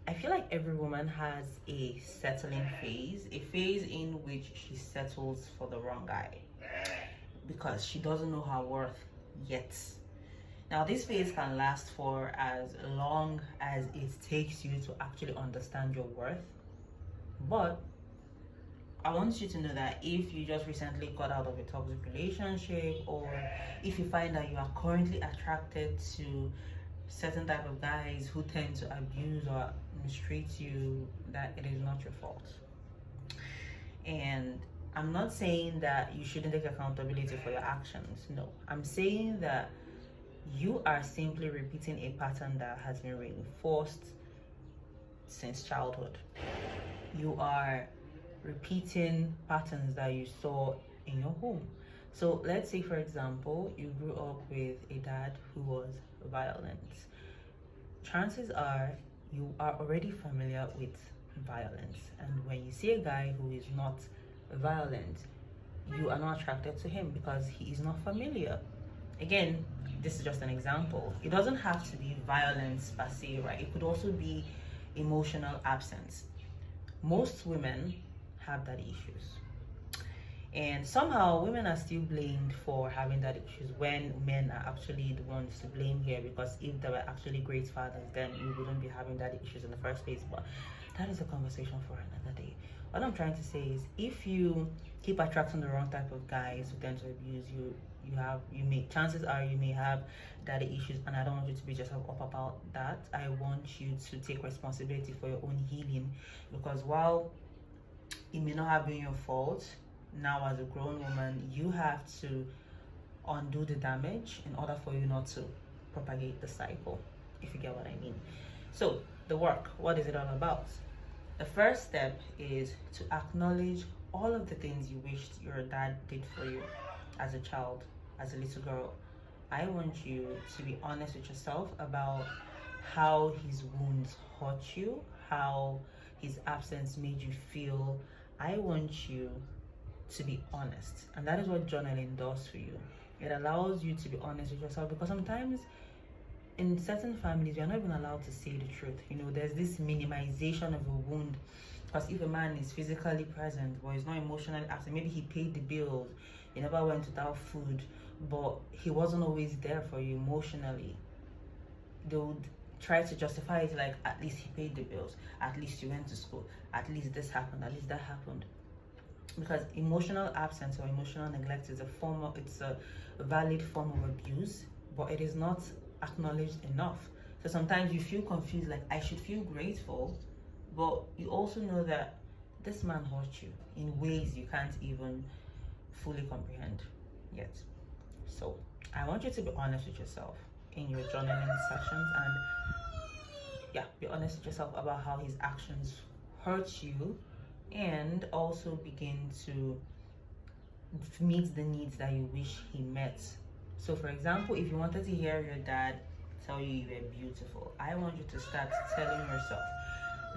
I feel like every woman has a settling phase, a phase in which she settles for the wrong guy because she doesn't know her worth yet. Now, this phase can last for as long as it takes you to actually understand your worth. But I want you to know that if you just recently got out of a toxic relationship, or if you find that you are currently attracted to certain type of guys who tend to abuse or mistreat you, that it is not your fault. And I'm not saying that you shouldn't take accountability for your actions. No, I'm saying that you are simply repeating a pattern that has been reinforced since childhood. You are repeating patterns that you saw in your home. So let's say, for example, you grew up with a dad who was violent. Chances are you are already familiar with violence, and when you see a guy who is not violent, you are not attracted to him because he is not familiar. Again, this is just an example. It doesn't have to be violence per se, right? It could also be emotional absence. Most women have daddy issues, and somehow women are still blamed for having daddy issues when men are actually the ones to blame here, because if they were actually great fathers, then we wouldn't be having daddy issues in the first place. But that is a conversation for another day. What I'm trying to say is, if you keep attracting the wrong type of guys who tend to abuse you, chances are you may have daddy issues, and I don't want you to beat yourself up about that. I want you to take responsibility for your own healing, because while it may not have been your fault, now as a grown woman, you have to undo the damage in order for you not to propagate the cycle, if you get what I mean. So the work, what is it all about? The first step is to acknowledge all of the things you wished your dad did for you as a child, as a little girl. I want you to be honest with yourself about how his wounds hurt you, how his absence made you feel. I want you to be honest, and that is what journaling does for you. It allows you to be honest with yourself, because sometimes in certain families you're not even allowed to say the truth. There's this minimization of a wound, because if a man is physically present but he's not emotionally absent, maybe he paid the bills, he never went without food, but he wasn't always there for you emotionally, they would try to justify it like, at least he paid the bills, at least you went to school, at least this happened, at least that happened. Because emotional absence or emotional neglect is it's a valid form of abuse, but it is not acknowledged enough. So sometimes you feel confused, like, I should feel grateful, but you also know that this man hurt you in ways you can't even fully comprehend yet. So I want you to be honest with yourself in your journaling sessions, and be honest with yourself about how his actions hurt you, and also begin to meet the needs that you wish he met. So for example, if you wanted to hear your dad tell you you were beautiful, I want you to start telling yourself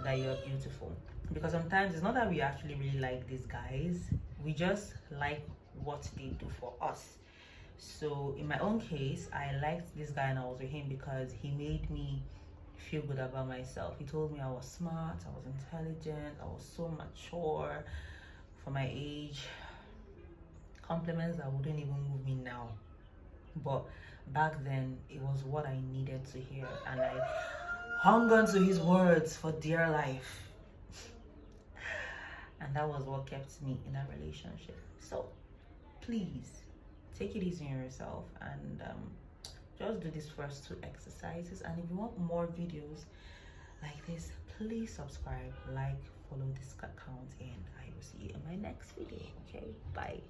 that you're beautiful. Because sometimes it's not that we actually really like these guys, we just like what they do for us. So in my own case, I liked this guy and I was with him because he made me feel good about myself. He told me I was smart, I was intelligent, I was so mature for my age. Compliments that wouldn't even move me now, but back then it was what I needed to hear, and I hung on to his words for dear life. And that was what kept me in that relationship. So please take it easy on yourself, and just do these first 2 exercises. And if you want more videos like this, please subscribe, like, follow this account, and I will see you in my next video. Okay, bye.